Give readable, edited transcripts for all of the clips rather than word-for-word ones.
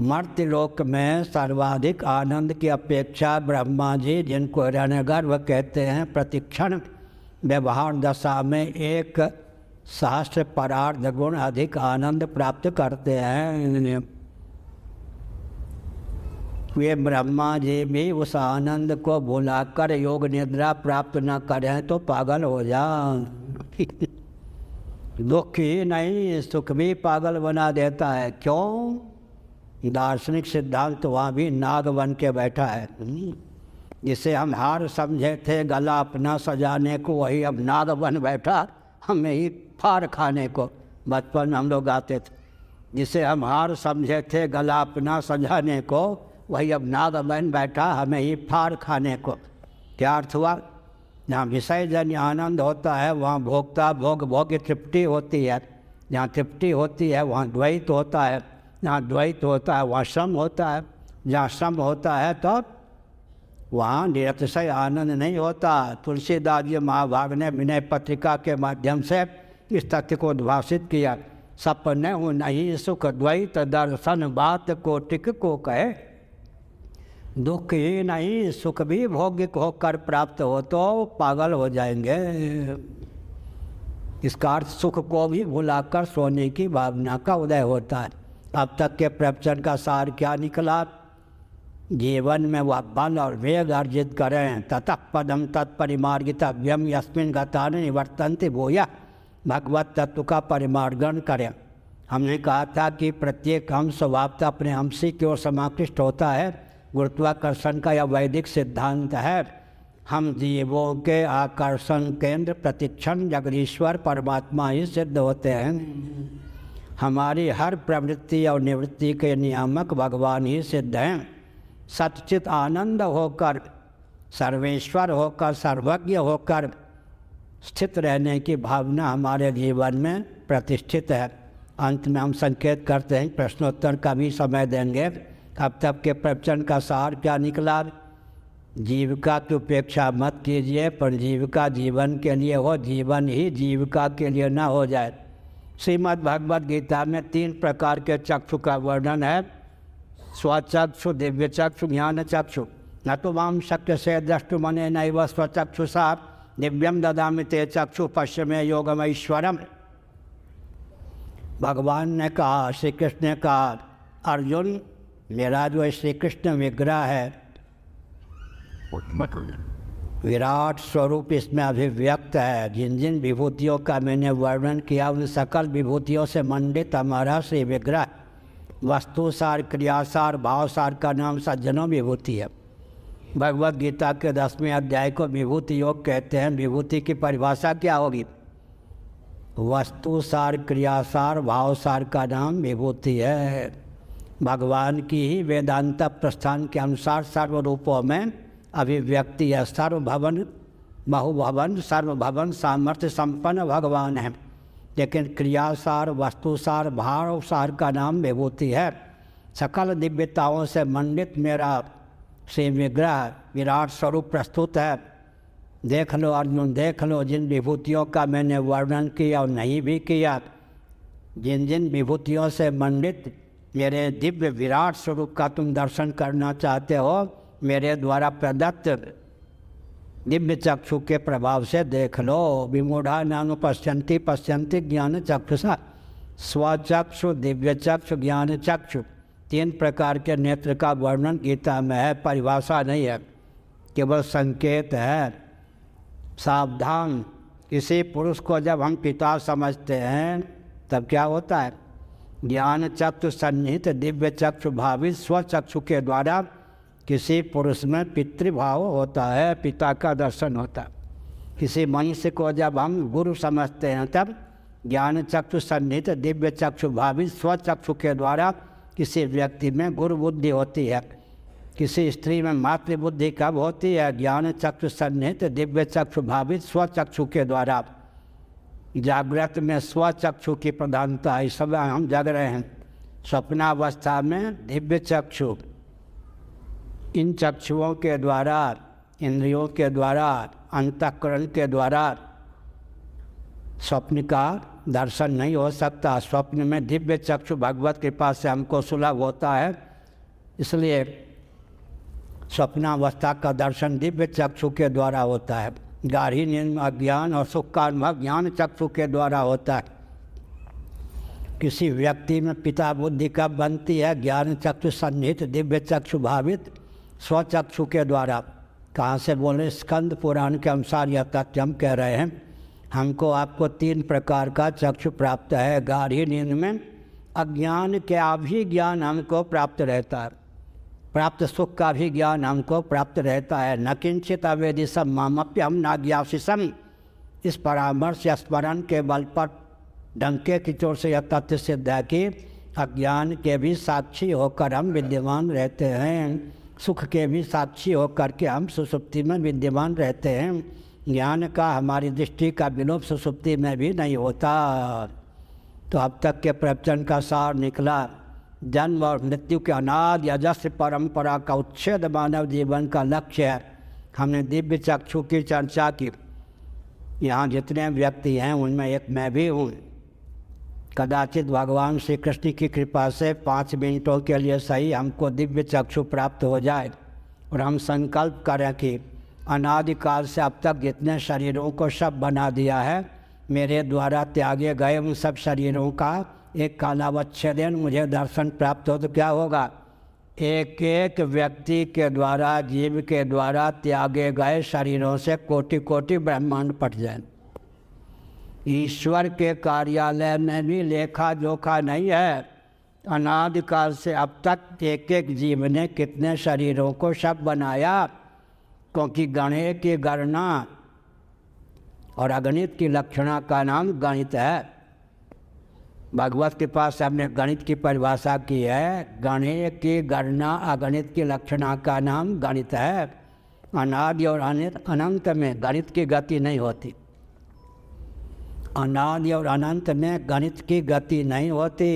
मर्त्य लोक में सर्वाधिक आनंद की अपेक्षा ब्रह्मा जी, जिनको हिरण्यगर्भ कहते हैं, प्रतिक्षण व्यवहार दशा में 1 सहस्र परार्ध गुण अधिक आनंद प्राप्त करते हैं। वे ब्रह्मा जी भी उस आनंद को भुलाकर योग निद्रा प्राप्त न करें तो पागल हो जाए। दुख ही नहीं, सुख भी पागल बना देता है। क्यों? दार्शनिक सिद्धांत वहाँ भी नाग बन के बैठा है। जिसे हम हार समझे थे गला अपना सजाने को, वही अब नाग बन बैठा हमें ही फाड़ खाने को। बचपन में हम लोग गाते थे, जिसे हम हार समझे थे गला अपना सजाने को, वही अब नाग बन बैठा हमें ही फाड़ खाने को। क्या अर्थ हुआ? जहाँ विषय जन्य आनंद होता है वहाँ भोक्ता भोग भोग की तृप्ति होती है। जहाँ तृप्ति होती है वहाँ द्वैत होता है। जहाँ द्वैत होता है वहाँ श्रम होता है। जहाँ श्रम होता है तो वहाँ निरतिशय आनंद नहीं होता। तुलसीदास जी महाभाग ने विनय पत्रिका के माध्यम से इस तथ्य को उद्भाषित किया। सपने हूँ नहीं सुख द्वैत दर्शन बात कोटिक को कहे। दुख ही नहीं, सुख भी भोग्य होकर प्राप्त हो तो पागल हो जाएंगे। इसका अर्थ सुख को भी भुलाकर सोने की भावना का उदय होता है। अब तक के प्रवचन का सार क्या निकला? जीवन में वह बल और वेग अर्जित करें। ततः पदम तत्परिमार्गितव्यम यस्मिन् गता निवर्तन्ते भूया, भगवत तत्व का परिमार्गण करें। हमने कहा था कि प्रत्येक अंश स्वभावतः अपने अंशी की ओर समाकृष्ट होता है। गुरुत्वाकर्षण का यह वैदिक सिद्धांत है। हम जीवों के आकर्षण केंद्र प्रतिक्षण जगदीश्वर परमात्मा ही सिद्ध होते हैं। हमारी हर प्रवृत्ति और निवृत्ति के नियामक भगवान ही सिद्ध हैं। सच्चित आनंद होकर, सर्वेश्वर होकर, सर्वज्ञ होकर स्थित रहने की भावना हमारे जीवन में प्रतिष्ठित है। अंत में हम संकेत करते हैं, प्रश्नोत्तर का भी समय देंगे। अब तक के प्रवचन का सार क्या निकला? जीविका की उपेक्षा मत कीजिए, पर जीविका जीवन के लिए हो, जीवन ही जीविका के लिए ना हो जाए। श्रीमद् भगवद गीता में 3 प्रकार के चक्षु का वर्णन है। स्वचक्षु, दिव्य चक्षु, ज्ञान चक्षु। न तो वाम शक्य से द्रष्टु मने नैव स्वचक्षुषा दिव्यम ददामि ते चक्षु पश्चिमे योगमैश्वरम। भगवान ने कहा, श्री कृष्ण ने कहा, अर्जुन मेरा जो श्री कृष्ण विग्रह है, विराट स्वरूप इसमें अभिव्यक्त है। जिन जिन विभूतियों का मैंने वर्णन किया उन सकल विभूतियों से मंडित हमारा श्री विग्रह वस्तु सार, क्रियासार, भावसार का नाम सज्जनों विभूति है। भगवद गीता के 10वें अध्याय को विभूति योग कहते हैं। विभूति की परिभाषा क्या होगी? वस्तु सार, क्रियासार, भावसार का नाम विभूति है। भगवान की ही वेदांत प्रस्थान के अनुसार सर्व रूपों में अभिव्यक्ति है। सर्वभवन, बहुभवन, सर्वभवन, सामर्थ्य संपन्न भगवान है। लेकिन क्रियासार, वस्तुसार, भावसार का नाम विभूति है। सकल दिव्यताओं से मंडित मेरा श्री विग्रह विराट स्वरूप प्रस्तुत है। देख लो अर्जुन, देख लो जिन विभूतियों का मैंने वर्णन किया और नहीं भी किया, जिन जिन विभूतियों से मंडित मेरे दिव्य विराट स्वरूप का तुम दर्शन करना चाहते हो, मेरे द्वारा प्रदत्त दिव्य चक्षु के प्रभाव से देख लो। विमूढ़ा नानुपश्यन्ति पश्यन्ति ज्ञान चक्षुषा। स्वचक्षु, दिव्य चक्षु, ज्ञान चक्षु, 3 प्रकार के नेत्र का वर्णन गीता में है। परिभाषा नहीं है, केवल संकेत है। सावधान, किसी पुरुष को जब हम पिता समझते हैं तब क्या होता है? ज्ञान चक्षु सन्निहित दिव्य चक्षु भावित स्वचक्षु के द्वारा किसी पुरुष में पितृभाव होता है, पिता का दर्शन होता है। किसी मनुष्य को जब हम गुरु समझते हैं तब ज्ञान चक्षु सन्निहित दिव्य चक्षु भावित स्वचक्षु के द्वारा किसी व्यक्ति में गुरु बुद्धि होती है। किसी स्त्री में मातृबुद्धि कब होती है? ज्ञान चक्षु सन्निहित दिव्य चक्षु भावित स्वचक्षु के द्वारा। जागृत में स्वचक्षु की प्रधानता है। सब हम जग रहे हैं। स्वप्नावस्था में दिव्य चक्षु, इन चक्षुओं के द्वारा, इंद्रियों के द्वारा, अंतःकरण के द्वारा स्वप्न का दर्शन नहीं हो सकता। स्वप्न में दिव्य चक्षु भगवत कृपा से हमको सुलभ होता है। इसलिए स्वप्नावस्था का दर्शन दिव्य चक्षु के द्वारा होता है। गाढ़ी नींद में अज्ञान और सुख का अनुभव ज्ञान चक्षु के द्वारा होता है। किसी व्यक्ति में पिता बुद्धि कब बनती है? ज्ञान चक्षु सन्निहित दिव्य चक्षु भावित स्वचक्षु के द्वारा। कहाँ से बोले? स्कंद पुराण के अनुसार यह तथ्य हम कह रहे हैं। हमको आपको 3 प्रकार का चक्षु प्राप्त है। गाढ़ी नींद में अज्ञान का भी ज्ञान हमको प्राप्त रहता है, प्राप्त सुख का भी ज्ञान हमको प्राप्त रहता है। न किंचित अवेदिशम मामप्यम नाज्ञासिसम। इस परामर्श या स्मरण के बल पर डंके की चोट से यह तथ्य सिद्ध है कि अज्ञान के भी साक्षी होकर हम विद्यमान रहते हैं, सुख के भी साक्षी होकर के हम सुषुप्ति में विद्यमान रहते हैं। ज्ञान का हमारी दृष्टि का विलोप सुषुप्ति में भी नहीं होता। तो अब तक के प्रवचन का सार निकला, जन्म और मृत्यु के अनादि अजस्र परंपरा का उच्छेद मानव जीवन का लक्ष्य है। हमने दिव्य चक्षु की चर्चा की। यहाँ जितने व्यक्ति हैं उनमें एक मैं भी हूँ। कदाचित भगवान श्री कृष्ण की कृपा से 5 मिनटों के लिए सही हमको दिव्य चक्षु प्राप्त हो जाए और हम संकल्प करें कि अनादिकाल से अब तक जितने शरीरों को सब बना दिया है, मेरे द्वारा त्यागे गए उन सब शरीरों का एक कालावच्छेदन मुझे दर्शन प्राप्त हो तो क्या होगा? एक एक व्यक्ति के द्वारा, जीव के द्वारा त्यागे गए शरीरों से कोटि कोटि ब्रह्मांड पट जाए। ईश्वर के कार्यालय में भी लेखा जोखा नहीं है। अनादिकाल से अब तक एक एक जीव ने कितने शरीरों को सब बनाया, क्योंकि गणे की गणना और अगणित की लक्षणा का नाम गणित है। भागवत के पास हमने गणित की परिभाषा की है। गणे की गणना अगणित की लक्षणा का नाम गणित है। अनादि और अनंत में गणित की गति नहीं होती। अनादि और अनंत में गणित की गति नहीं होती।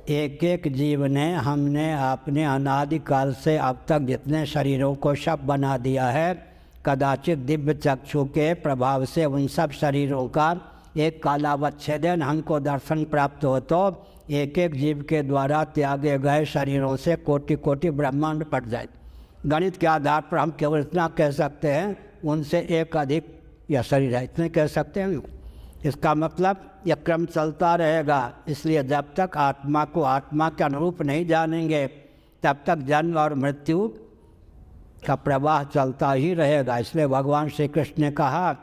एक एक जीव ने, हमने अपने अनादिकाल से अब तक जितने शरीरों को सब बना दिया है, कदाचित दिव्य चक्षु के प्रभाव से उन सब शरीरों का एक कालावच्छेदन हमको दर्शन प्राप्त हो तो एक एक जीव के द्वारा त्यागे गए शरीरों से कोटि कोटि ब्रह्मांड पट जाए। गणित के आधार पर हम केवल इतना कह सकते हैं, उनसे एक अधिक यह शरीर है, इतने कह सकते हैं। इसका मतलब यह क्रम चलता रहेगा। इसलिए जब तक आत्मा को आत्मा के अनुरूप नहीं जानेंगे, तब तक जन्म और मृत्यु का प्रवाह चलता ही रहेगा। इसलिए भगवान श्री कृष्ण ने कहा,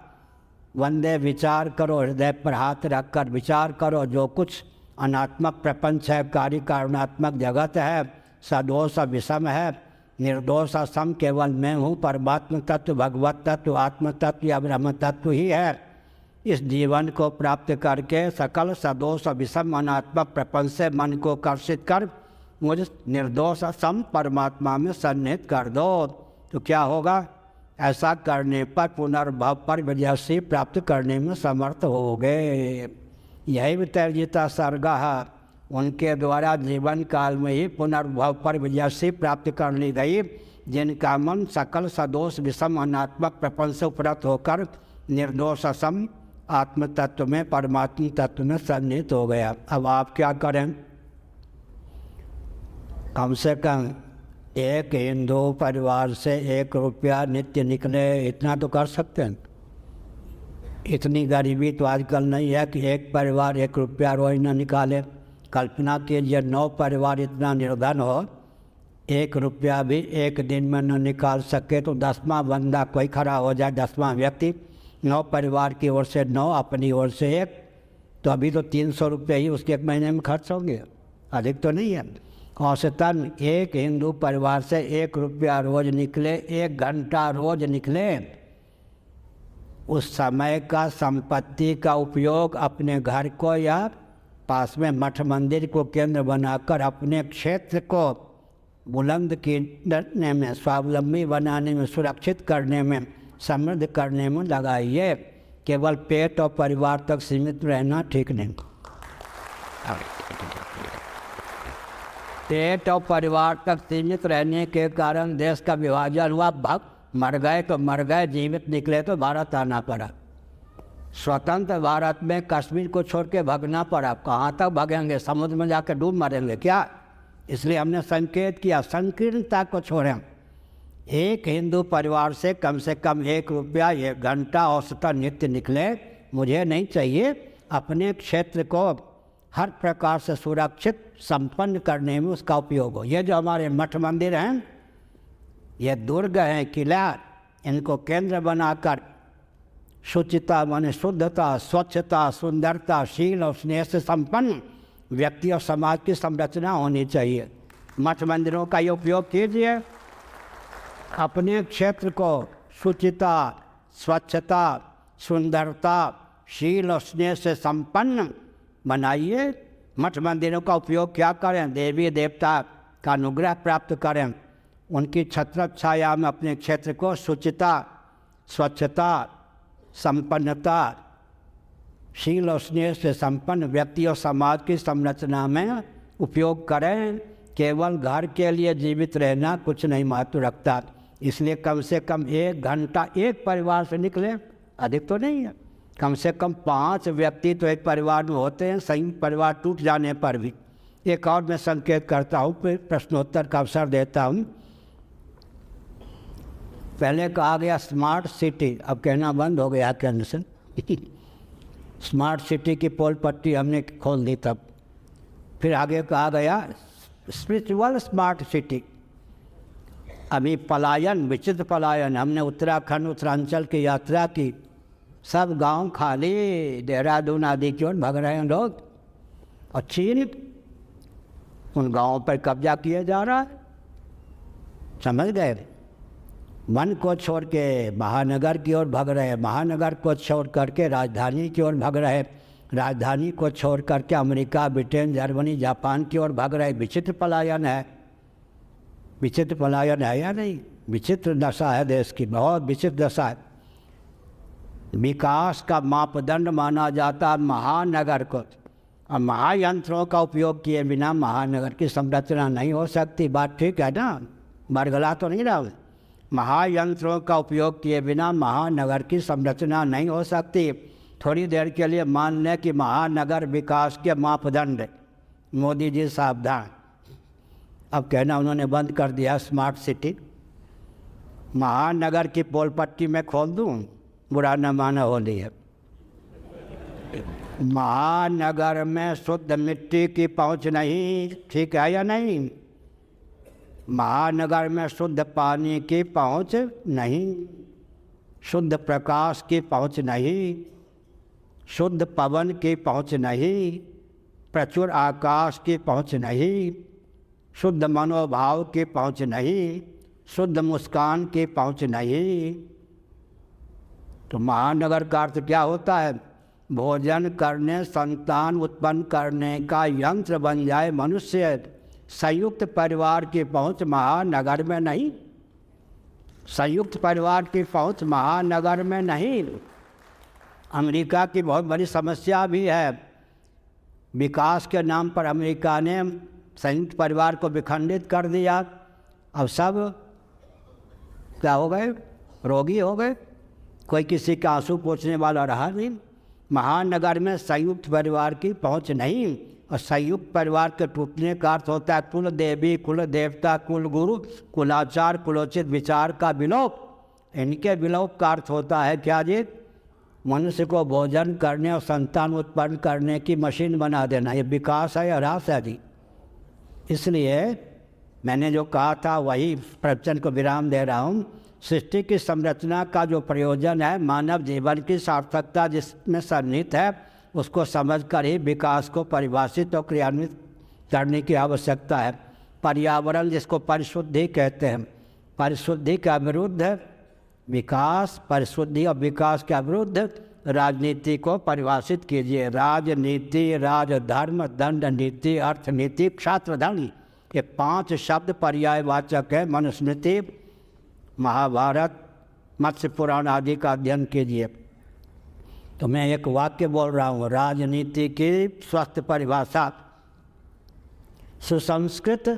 वंदे विचार करो, हृदय पर हाथ रखकर विचार करो। जो कुछ अनात्मक प्रपंच है, कार्य कारणात्मक जगत है, सदोष विषम है, निर्दोष सम केवल मैं हूँ। परमात्म तत्व, भगवत तत्व, आत्म तत्व या ब्रह्म तत्व ही है। इस जीवन को प्राप्त करके सकल सदोष विषम अनात्मक प्रपंच से मन को कर्षित कर मुझ निर्दोष सम परमात्मा में सन्निहित कर दो। तो क्या होगा? ऐसा करने पर पुनर्भव पर विजयसी प्राप्त करने में समर्थ हो गए। यही वितर्जिता सर्गा, उनके द्वारा जीवन काल में ही पुनर्भव पर विजयसी प्राप्त कर ली गई, जिनका मन सकल सदोष विषम अनात्मक प्रपंच से उपरत होकर निर्दोष सम आत्म तत्व में, परमात्म तत्व में सन्निहित हो गया। अब आप क्या करें? कम से कम एक हिंदू परिवार से 1 रुपया नित्य निकले, इतना तो कर सकते हैं। इतनी गरीबी तो आजकल नहीं है कि एक परिवार 1 रुपया रोज न निकाले। कल्पना कीजिए 9 परिवार इतना निर्धन हो, 1 रुपया भी एक दिन में न निकाल सके तो 10वां बंदा कोई खड़ा हो जाए, 10वां व्यक्ति, 9 परिवार की ओर से 9, अपनी ओर से 1, तो अभी तो 300 रुपये ही उसके 1 महीने में खर्च होंगे, अधिक तो नहीं है। औसतन एक हिंदू परिवार से 1 रुपया रोज निकले, 1 घंटा रोज निकले, उस समय का संपत्ति का उपयोग अपने घर को या पास में मठ मंदिर को केंद्र बनाकर अपने क्षेत्र को बुलंद करने में, स्वावलंबी बनाने में, सुरक्षित करने में, समृद्ध करने में लगाइए। केवल पेट और परिवार तक सीमित रहना ठीक नहीं। पेट और परिवार तक सीमित रहने के कारण देश का विभाजन हुआ। मर गए तो मर गए, जीवित निकले तो भारत आना पड़ा। स्वतंत्र भारत में कश्मीर को छोड़ के भागना पड़ा। कहाँ तक भागेंगे? समुद्र में जाकर डूब मरेंगे क्या? इसलिए हमने संकेत किया संकीर्णता को छोड़ें। एक हिंदू परिवार से कम 1 रुपया 1 घंटा औसतन नित्य निकले मुझे नहीं चाहिए। अपने क्षेत्र को हर प्रकार से सुरक्षित संपन्न करने में उसका उपयोग हो। ये जो हमारे मठ मंदिर हैं, ये दुर्ग हैं, किला, इनको केंद्र बनाकर शुचिता माने शुद्धता, स्वच्छता, सुंदरता, शील और स्नेह से संपन्न व्यक्ति और समाज की संरचना होनी चाहिए। मठ मंदिरों का ये उपयोग कीजिए। अपने क्षेत्र को शुचिता, स्वच्छता, सुंदरता, शील और स्नेह से संपन्न बनाइए। मठ मंदिरों का उपयोग क्या करें? देवी देवता का अनुग्रह प्राप्त करें। उनकी छत्र छाया में अपने क्षेत्र को शुचिता, स्वच्छता, संपन्नता, शील और स्नेह से संपन्न व्यक्ति और समाज की संरचना में उपयोग करें। केवल घर के लिए जीवित रहना कुछ नहीं महत्व रखता। इसलिए कम से कम 1 घंटा एक परिवार से निकले, अधिक तो नहीं है, कम से कम 5 व्यक्ति तो एक परिवार में होते हैं, संयुक्त परिवार टूट जाने पर भी। एक और मैं संकेत करता हूँ, फिर प्रश्नोत्तर का अवसर देता हूँ। पहले कहा गया स्मार्ट सिटी, अब कहना बंद हो गया केंद्र से। स्मार्ट सिटी की पोल पट्टी हमने खोल दी तब। फिर आगे कहा गया स्पिरिचुअल स्मार्ट सिटी। अभी पलायन, विचित्र पलायन, हमने उत्तराखंड उत्तरांचल की यात्रा की, सब गांव खाली, देहरादून आदि की ओर भाग रहे हैं लोग, और चीन उन गांवों पर कब्जा किया जा रहा है। समझ गए? वन को छोड़ के महानगर की ओर भाग रहे, महानगर को छोड़ करके राजधानी की ओर भाग रहे, राजधानी को छोड़ करके अमेरिका, ब्रिटेन, जर्मनी, जापान की ओर भाग रहे। विचित्र पलायन है। विचित्र पलायन है या नहीं? विचित्र दशा है देश की, बहुत विचित्र दशा है। विकास का मापदंड माना जाता महानगर को, और महायंत्रों का उपयोग किए बिना महानगर की संरचना नहीं हो सकती। बात ठीक है ना? बरगला तो नहीं रहा। महायंत्रों का उपयोग किए बिना महानगर की संरचना नहीं हो सकती। थोड़ी देर के लिए मान लें कि महानगर विकास के मापदंड, मोदी जी सावधान। अब कहना उन्होंने बंद कर दिया स्मार्ट सिटी। महानगर की पोल पट्टी में खोल दूं, बुरा न माना होली है। महानगर में शुद्ध मिट्टी की पहुंच नहीं, ठीक है या नहीं? महानगर में शुद्ध पानी की पहुंच नहीं, शुद्ध प्रकाश की पहुंच नहीं, शुद्ध पवन की पहुंच नहीं, प्रचुर आकाश की पहुंच नहीं, शुद्ध मनोभाव की पहुंच नहीं, शुद्ध मुस्कान की पहुंच नहीं। तो महानगर का अर्थ क्या होता है? भोजन करने, संतान उत्पन्न करने का यंत्र बन जाए मनुष्य। संयुक्त परिवार की पहुंच महानगर में नहीं, संयुक्त परिवार की पहुंच महानगर में नहीं। अमेरिका की बहुत बड़ी समस्या भी है। विकास के नाम पर अमेरिका ने संयुक्त परिवार को विखंडित कर दिया। अब सब क्या हो गए? रोगी हो गए। कोई किसी का आंसू पोंछने वाला रहा नहीं। महानगर में संयुक्त परिवार की पहुंच नहीं, और संयुक्त परिवार के टूटने का अर्थ होता है कुल देवी, कुल देवता, कुल गुरु, कुलाचार, कुलोचित विचार का विलोप। इनके विलोप का अर्थ होता है क्या जी? मनुष्य को भोजन करने और संतान उत्पन्न करने की मशीन बना देना। ये विकास है या ह्रास है जी? इसलिए मैंने जो कहा था वही प्रवचन को विराम दे रहा हूँ। सृष्टि की संरचना का जो प्रयोजन है, मानव जीवन की सार्थकता जिसमें सन्निहित है, उसको समझकर ही विकास को परिभाषित और क्रियान्वित करने की आवश्यकता है। पर्यावरण जिसको परिशुद्धि कहते हैं, परिशुद्धि के विरुद्ध विकास, परिशुद्धि और विकास के विरुद्ध राजनीति को परिभाषित कीजिए। राजनीति, राजधर्म, दंड नीति, अर्थनीति, क्षात्र धर्म, ये 5 शब्द पर्यायवाचक है। मनुस्मृति, महाभारत, मत्स्य पुराण आदि का अध्ययन कीजिए। तो मैं एक वाक्य बोल रहा हूँ। राजनीति की स्वस्थ परिभाषा: सुसंस्कृत,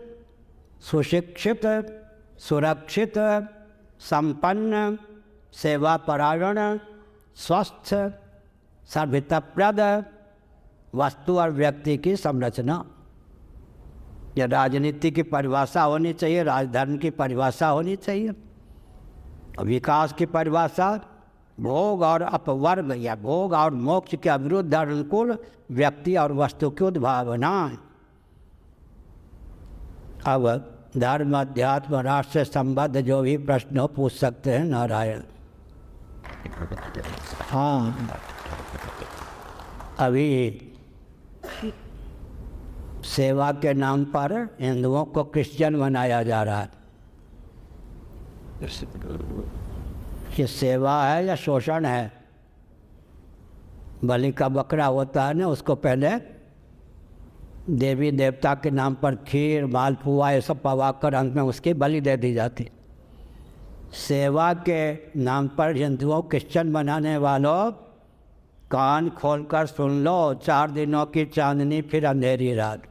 सुशिक्षित, सुरक्षित, संपन्न, सेवापरायण, स्वस्थ, सर्वहितप्रद वस्तु और व्यक्ति की संरचना। या राजनीति की परिभाषा होनी चाहिए, राजधर्म की परिभाषा होनी चाहिए। विकास की परिभाषा भोग और अपवर्ग या भोग और मोक्ष के अविरुद्ध और अनुकूल व्यक्ति और वस्तु की उद्भावना। अब धर्म, अध्यात्म, राष्ट्र से संबद्ध जो भी प्रश्न हो पूछ सकते हैं नारायण। हाँ, अभी सेवा के नाम पर हिंदुओं को क्रिश्चियन बनाया जा रहा है। ये सेवा है या शोषण है? बलि का बकरा होता है ना, उसको पहले देवी देवता के नाम पर खीर, मालपुआ ये सब पवाकर अंत में उसकी बलि दे दी जाती। सेवा के नाम पर हिंदुओं क्रिश्चियन बनाने वालों, कान खोलकर सुन लो, 4 दिनों की चांदनी फिर अंधेरी रात।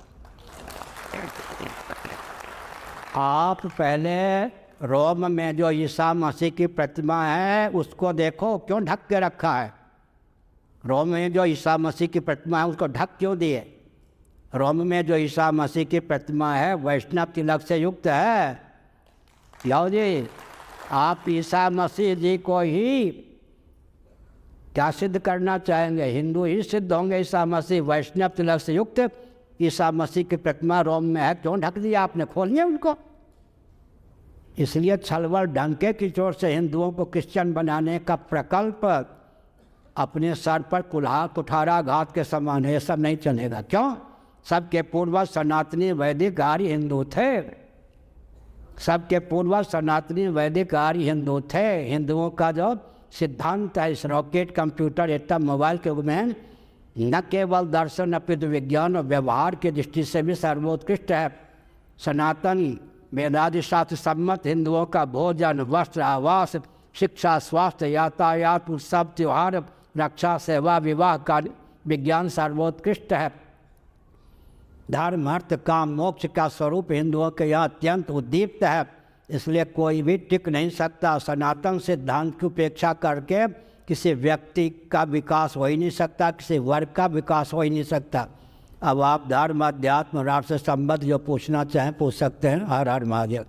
आप पहले रोम में जो ईसा मसीह की प्रतिमा है उसको देखो, क्यों ढक के रखा है? रोम में जो ईसा मसीह की प्रतिमा है उसको ढक क्यों दिए? रोम में जो ईसा मसीह की प्रतिमा है वैष्णव तिलक से युक्त है। याओ जी, आप ईसा मसीह जी को ही क्या सिद्ध करना चाहेंगे? हिंदू ही सिद्ध होंगे। ईसा मसीह वैष्णव तिलक से युक्त ईसा मसीह की प्रतिमा रोम में है, क्यों ढक दिया आपने? खोलिए उनको। इसलिए छलवल डंके की जोर से हिंदुओं को क्रिश्चियन बनाने का प्रकल्प अपने सर पर कुठाराघात के समान है। ये सब नहीं चलेगा। क्यों? सबके पूर्वज सनातनी वैदिक आर्य हिंदू थे। सबके पूर्वज सनातनी वैदिक आर्य हिंदू थे। हिंदुओं का जो सिद्धांत है इस रॉकेट, कंप्यूटर, एटम, मोबाइल के युग में न केवल दर्शन अपितु विज्ञान और व्यवहार की दृष्टि से भी सर्वोत्कृष्ट है। सनातन वेदादि शास्त्र सम्मत हिंदुओं का भोजन, वस्त्र, आवास, शिक्षा, स्वास्थ्य, यातायात, उत्सव, त्यौहार, रक्षा, सेवा, विवाह का विज्ञान सर्वोत्कृष्ट है। धर्म, अर्थ, काम, मोक्ष का स्वरूप हिंदुओं के यहाँ अत्यंत उद्दीप्त है। इसलिए कोई भी टिक नहीं सकता। सनातन सिद्धांत की उपेक्षा करके किसी व्यक्ति का विकास हो ही नहीं सकता, किसी वर्ग का विकास हो ही नहीं सकता। अब आप धर्म, अध्यात्म, राष्ट्र से संबद्ध जो पूछना चाहें पूछ सकते हैं। हर हर महादेव।